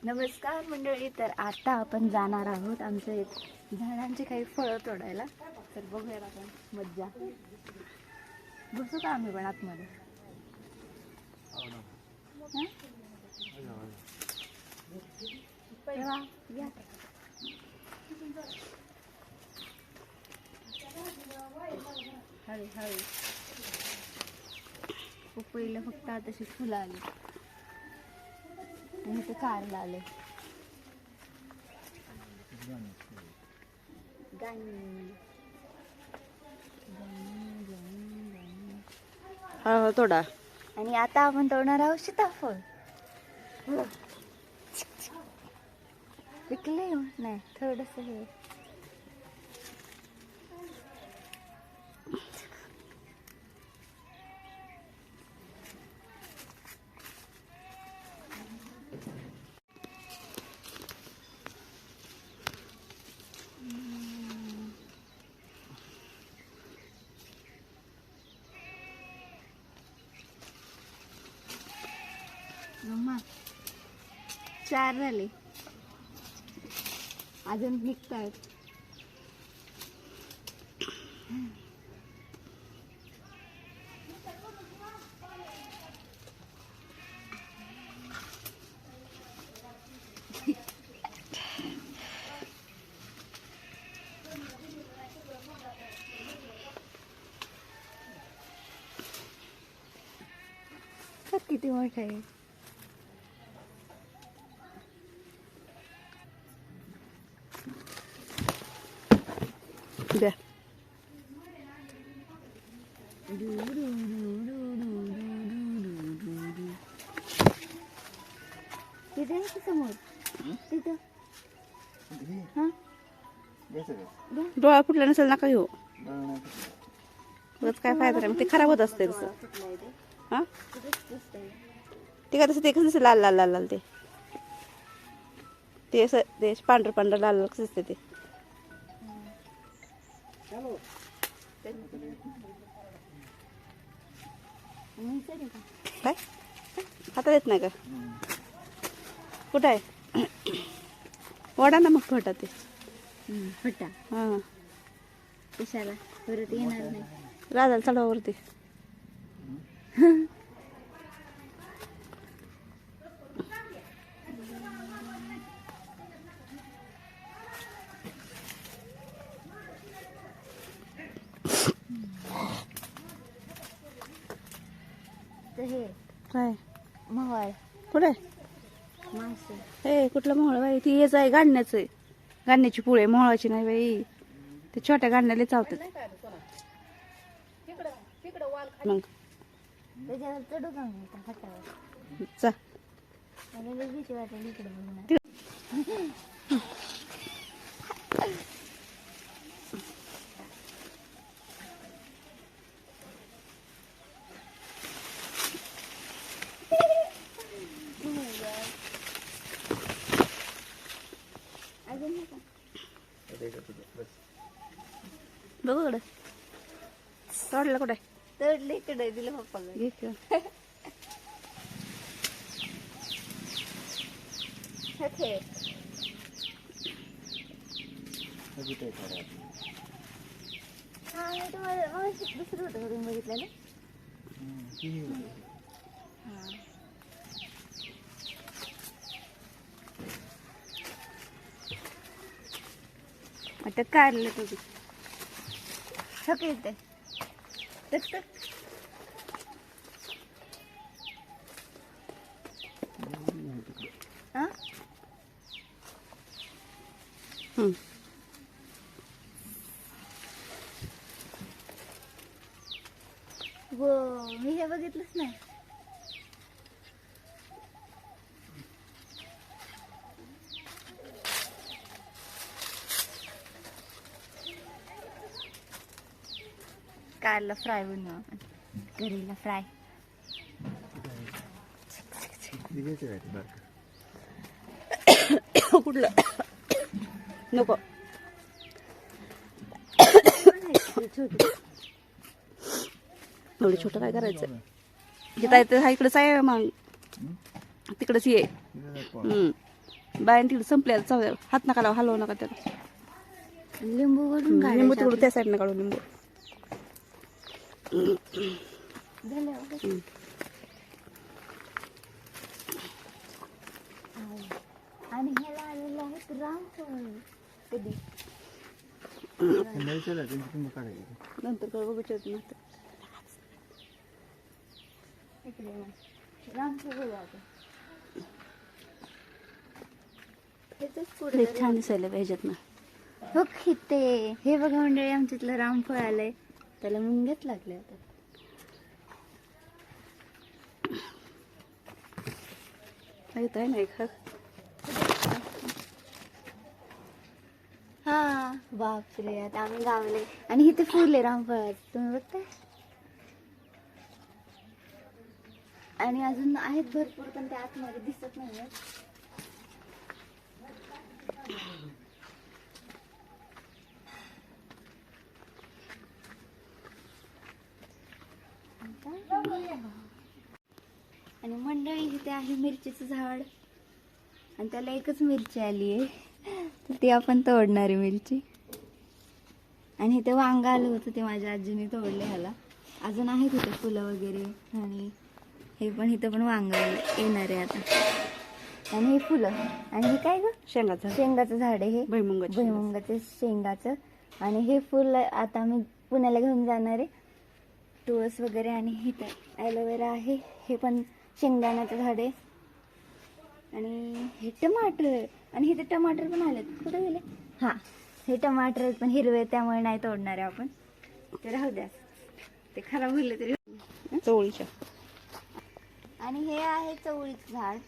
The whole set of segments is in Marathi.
नमस्कार मंडळी. तर आता आपण जाणार आहोत आमच्या झाडांची काही फळं तोडायला. तर बघूया आपण मज्जा. बसू का आम्ही पण आतमध्ये? तेव्हा या. हळू हळू. पपईला फक्त आताशी फुलं आली आणि ते कारला आले. हा थोडा. आणि आता आपण तोडणार आहोत सीताफळ. पिकले नाही थोडस हे. मम्मा 4 झाले, अजून निघतायत. किती मोठा आहे. द्या. तिथे आहे की समोर? तिथं हा डोळा फुटला नसेल नका घेऊ. बस काय फायदा नाही, ते खराब होत असते तसं. हा ते काय तसं ते कसं दिसतं लाल लाल लाल लाल ते असं ते पांढरं पांढरं लाल लाल कसं दिसते ते. काय हातात येत नाही का? कुठं आहे? वडा ना मग फटा ते. फटा हां कशाला परत येणार नाही. राजाला चढवावरती. तर हे काय मोहळ कुठे? मासे. हे कुठलं मोहळ बाई? ती हेच आहे गाडण्याचं आहे. गाडण्याची पुळे मोहळाची नाही बाई. ते छोट्या गाडण्याला चावतात. मग त्याच्यावर चढू का मी त्या फटावर? चा मला लई भीती वाटेल इकडे बघून. बघू इकडे तोडलं कुठे? तडले इकडे दिलं पप्पा. घे की. हा मी तुम्हाला दुसरं होतं करून बघितलेलं. आता काढलं तुझी सगळे येते तक हा. हो मी हे बघितलंच नाही. कारला फ्राय बनवू आपण. करीला फ्राय. कुठलं नको. एवढं छोटं काय करायचं? जिथं आहे इकडंच आहे मग तिकडंच ये. बायन तिकडे संपल्याला चालेल. हात नका लावा, हलवू नका त्याला. लिंबू वरून लिंबू तिकडून त्या साईडनं काढू लिंबू. आणि ह्याला आलेलं आहे रामफळ. कधी नंतर करू विचारते नंतर. रामफळ बघू आपण. लय छान दिसायला पाहिजेत ना. हो खिते. हे बघा मंडळी, आमच्यातलं रामफळ आलंय. त्याला मुंग्याच लागले आता. येत आहे ना एक. हा बापरे, आता आम्ही गावले. आणि इथे फुल आहे रामफळात, तुम्ही बघताय. आणि अजून आहेत भरपूर, पण ते आतमध्ये दिसत नाही. आणि मंडळी इथे आहे मिरचीचं झाड. आणि त्याला एकच मिरची आली आहे, तर ती आपण तोडणारी मिरची. आणि इथे वांग आलं होतं, ते माझ्या आजीने तोडले. ह्याला अजून आहे तिथे फुलं वगैरे. आणि हे पण इथं पण वांग येणार आहे आता. आणि हे फुलं. आणि हे काय ग, शेंगाचं झाड आहे. हे भुईमुगाचं शेंगाचं. आणि हे फुल आता मी पुण्याला घेऊन जाणार आहे. तुळस वगैरे. आणि इथं ॲलोवेरा आहे. हे पण शेंगदाण्याचं झाड आहे. आणि हे टमाटर. आणि इथे टमाटर पण आलेत. कुठे गेले. हा, हे टमाटर पण हिरवे, त्यामुळे नाही तोडणार आहे आपण. ते राहू द्या, ते खराब होईल तरी. चवळीच्या. आणि हे आहे चवळीचं झाड.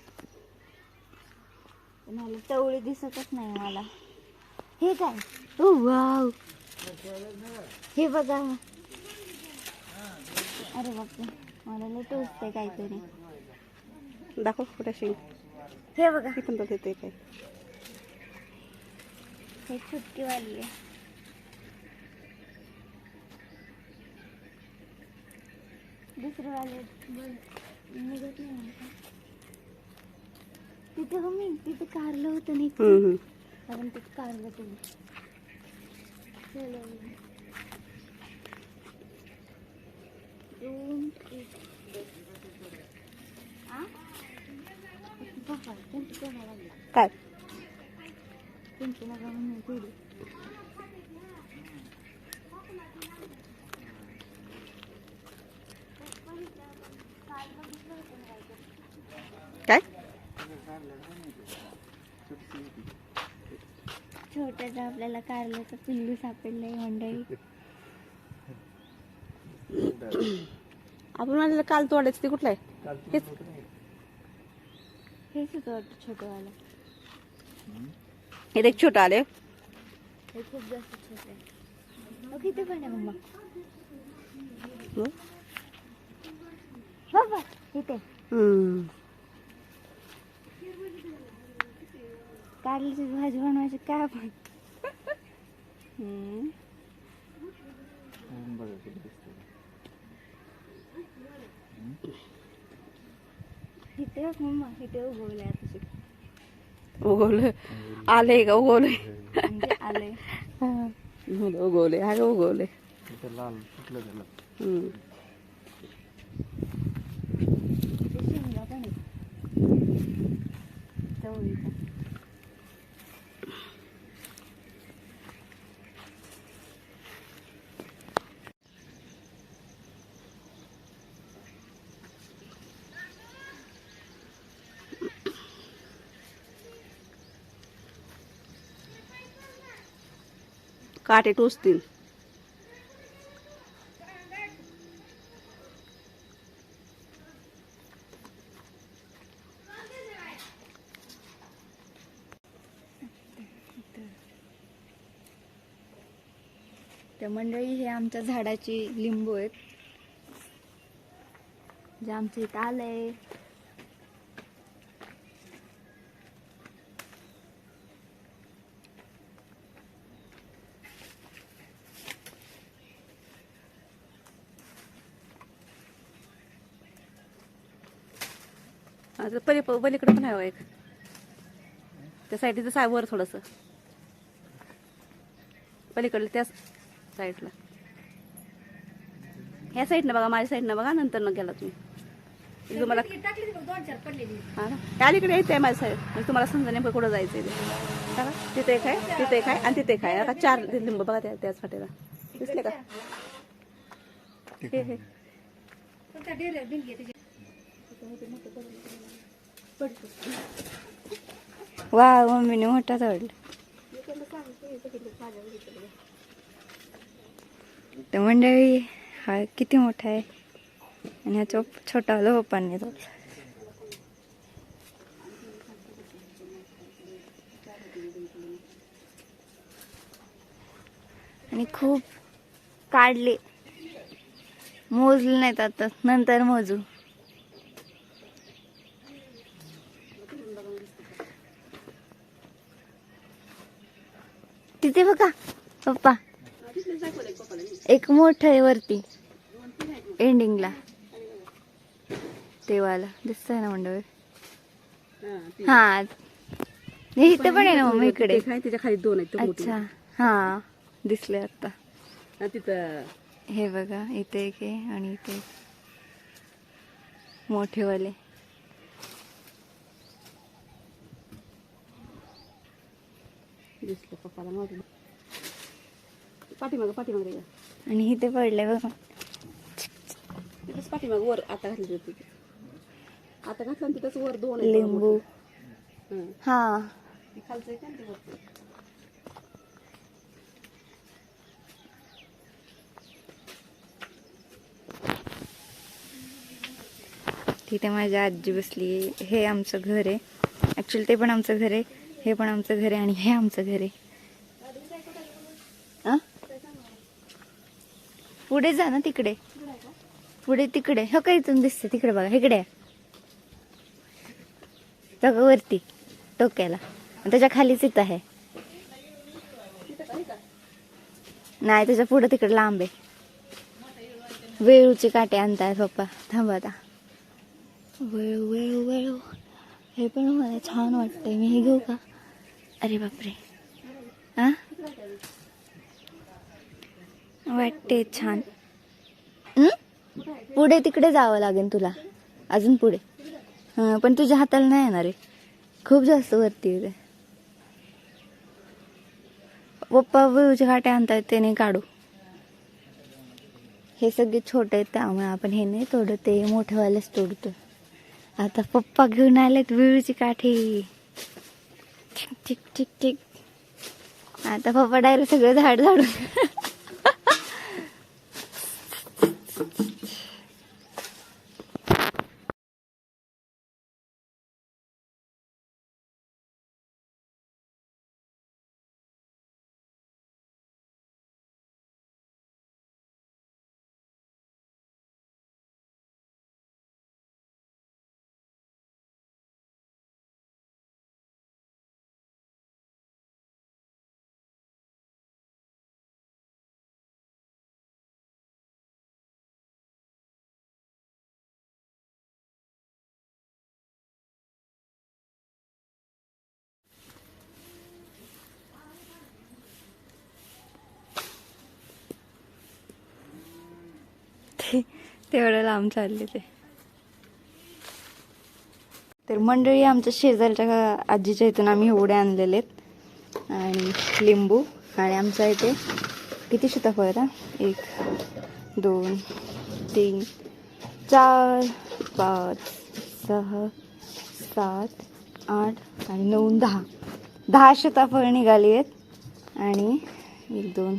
मला चवळी दिसतच नाही मला. हे काय, ओ वाव, हे बघा. अरे बापरे, मला लय टोचतंय काहीतरी. दाखव कुठे शेंग. हे बघा, हे पण येते काय. हे छुटकीवाली आहे. दुसरे वाले निघत नाही. तिथे हो, मी तिथे कारलं होतं नाही, कारण तिथे कारलं तुम्ही. काय त्यांची नका म्हणून थोडी. काय छोट्याचं आपल्याला कारल्याचं पिल्लू सापडलंय मंडळी. आपण म्हणाले काल तोडायचं ते कुठलं आहे. हेच होतं वाटतं छोटंवालं. हे एक छोटं आले. हे खूप जास्त छोटं आहे. किती पण आहे मम्मा. बाबा इथे कारल्याची भाजी बनवायची काय आपण. इथे मम्मा, इथे उगवलंय आता. उगवलं आले का. उगवलंय म्हणजे आलंय. उगवले. हा उगवले. लाल सुटलं त्याला. शेंगा पण आहे चवळीचा. काटे टोचतील. तर मंडळी, हे आमच्या झाडाची लिंबू आहेत, जे आमच्या इथं आलंय. आता पलीकडे पण आहे एक. त्या साईडचं वर थोडंसं पलीकडलं त्याच साईडला. ह्या साईडनं बघा, माझ्या साईडनं बघा, नंतर न गेला तुम्ही तुम्हाला. हा ना, त्या अलीकडे यायचं आहे माझ्या साईड, म्हणजे तुम्हाला समजा नेमकं कुठं जायचं आहे बघा. तिथे एक आहे, तिथे एक आहे आणि तिथे एक आहे. आता 4 लिंब बघा त्याच फाट्याला दिसले का? हे हे वा मम्मीने मोठा तोडला. तर मंडळी हा किती मोठा आहे आणि ह्या छोटा पप्पांनी तोडला. आणि खूप काढले, मोजले नाहीत आता, नंतर मोजू. तिथे बघा पप्पा, एक मोठं आहे वरती एंडिंगला, तेवाला दिसतंय ना मंडळ. हा हे इथे पण आहे ना मम्मी इकडे. त्याच्या खाली 2 आहेत. अच्छा हा दिसले आता. तिथं हे बघा इथे एक आहे आणि इथे मोठेवाले. दिसलं पप्पाला मोठं. पाठीमागं पाठीमागं आणि इथे पडले बघा. तिथंच पाठीमागं वर आता घातली होती. आता घातलं आणि तिथंच वर 2 लिंबू. हा खालचं आहे का ते वरचं? तिथे माझी आजी बसली. हे आमचं घर आहे ऍक्च्युली, ते पण आमचं घर आहे, हे पण आमचं घर आहे आणि हे आमचं घर आहे. पुढे जा ना, तिकडे पुढे तिकडे. हो का इथून दिसते तिकडे बघा, इकडे बघा वरती टोक्याला, त्याच्या खालीच इथं आहे. नाही त्याच्या पुढे तिकडे लांब आहे. वेळूचे काटे आणताय पप्पा. थांबा आता. वेळू वेळू वेळू हे पण मला छान वाटतंय. मी हे घेऊ का? अरे बापरे, हा वाटते छान. पुढे तिकडे जावं लागेल तुला, अजून पुढे. पण तुझ्या हाताला नाही येणार आहे, खूप जास्त वरती आहे. पप्पा वेळूचे काटे आणतायत, ते नाही काढू. हे सगळे छोटे आहेत त्यामुळे आपण हे नाही तोडत, ते मोठेवालेच तोडतो. आता पप्पा घेऊन आलेत विळूची काठी. ठीक ठीक ठीक ठीक. आता पप्पा डायरेक्ट सगळं झाड झाडून. तेवढं लांब चालले ते. तर मंडळी आमच्या शेजारच्या आजीच्या इथून आम्ही एवढे आणलेले आहेत आणि लिंबू. आणि आमच्या इथे किती सीताफळ आहेत? 1 2 3 4 5 6 7 8 आणि 9 10 सीताफळ निघाली आहेत. आणि 1 2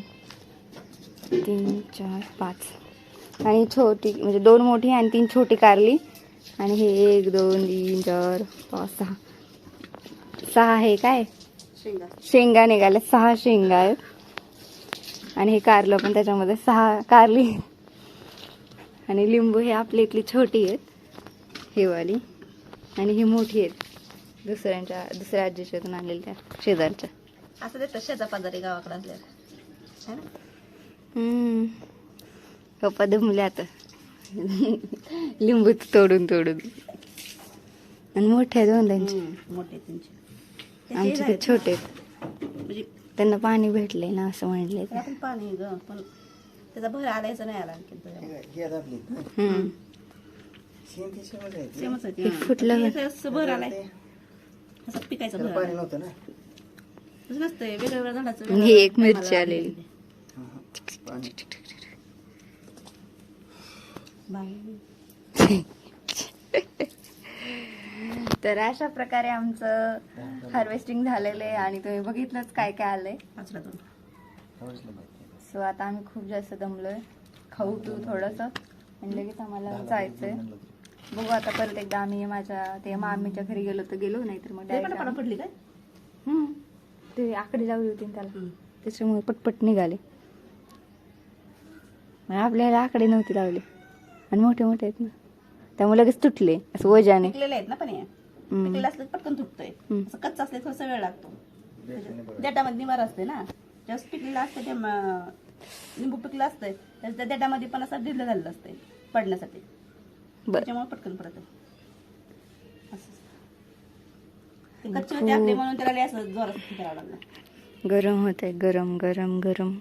3 4 5 आणि छोटी म्हणजे 2 मोठी आणि 3 छोटी कारली. आणि हे 1 2 3 4 5 6 हे काय शेंगा निघाल्या. 6 शेंगा आहेत. आणि हे कारलं पण त्याच्यामध्ये 6 कारली. आणि लिंबू हे आपली इथली छोटी आहेत, हे वाली. आणि ही मोठी आहेत दुसऱ्या आजीच्या इथून आणलेल्या त्या शेजारच्या. असं देतात शेजा पाजारी गावाकडे असल्यावर. पप्पा दमले आता लिंबू तोडून तोडून. आणि मोठे 2 त्यांचे मोठे त्यांचे. त्याचे आमचे ते आहेत छोटे ना. म्हणजे त्यांना पाणी भेटलंय ना असं म्हणले त्याला पण पाणी ग पण त्याचा भर आलायचं नाही आला आणखी सेमच आहे हे फुटलं ते असं भर आलाय असं पिकायचं भर आलाय. तसं नसतंय वेगवेगळ्या झाडाचं ही एक मिरची आलेली. तर अशा प्रकारे आमचं हार्वेस्टिंग झालेलं आहे आणि तुम्ही बघितलंच काय काय आलंय. सो आता आम्ही खूप जास्त दमलोय. खाऊ पिऊ थोडंसं आणि लगेच आम्हाला जायचंय. बघू आता परत एकदा आम्ही माझ्या ते मामीच्या घरी गेलो तर गेलो, नाहीतर मग direct पडली काय ते आकडे लावली होती ना त्याला, त्याच्यामुळे पटपट निघाले. मग आपल्याला आकडे नव्हते लावले आणि मोठे मोठे आहेत ना, त्यामुळे लगेच तुटले असं वजाने. पिकलेले आहेत ना पण हे पिकलेलं असलं पटकन तुटतंय. असं कच्चा असले थोडासा वेळ लागतो. देठामध्ये निवार असते ना, जास्त पिकलेलं असतं ते लिंबू पिकलं असतंय त्या देठामध्ये पण असं ढिल्लं झालेलं असतंय पडण्यासाठी, त्याच्यामुळे पटकन पडत कच्चे होते आपले म्हणून त्याला असं जोरात फिरावं लागलं. गरम होत आहे, गरम गरम गरम.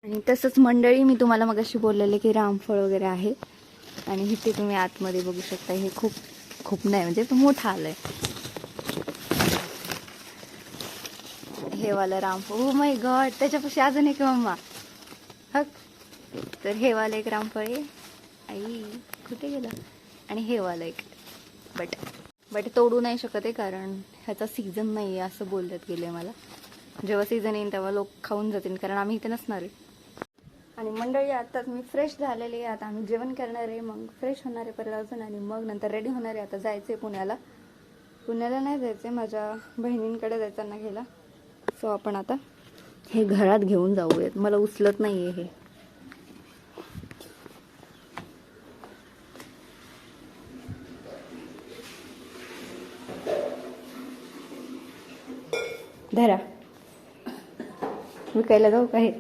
आणि तसंच मंडळी मी तुम्हाला मगाशी बोललेले की रामफळ वगैरे आहे आणि इथे तुम्ही आतमध्ये बघू शकता. हे खूप खूप नाही म्हणजे मोठं आलंय हे वाला रामफळ. ओ माय गॉड, त्याच्यापाशी अजून एक मम्मा हक. तर हे वाला एक रामफळ आहे. आई कुठे गेलं. आणि हे वाला एक बट तोडू नाही शकत आहे कारण ह्याचा सीझन नाही आहे असं बोलण्यात गेले मला. जेव्हा सीझन येईल तेव्हा लोक खाऊन जातील कारण आम्ही इथे नसणार आहे. आणि मंडळी आताच मी फ्रेश झालेली आहे. आता आम्ही जेवण करणार आहे, मग फ्रेश होणार आहे परत अजून आणि मग नंतर रेडी होणार आहे. आता जायचं आहे पुण्याला. पुण्याला नाही जायचं आहे, माझ्या बहिणींकडे जायचं घ्यायला. सो आपण आता हे घरात घेऊन जाऊयात. मला उचलत नाही आहे हे. धरा विकायला जाऊ का हे.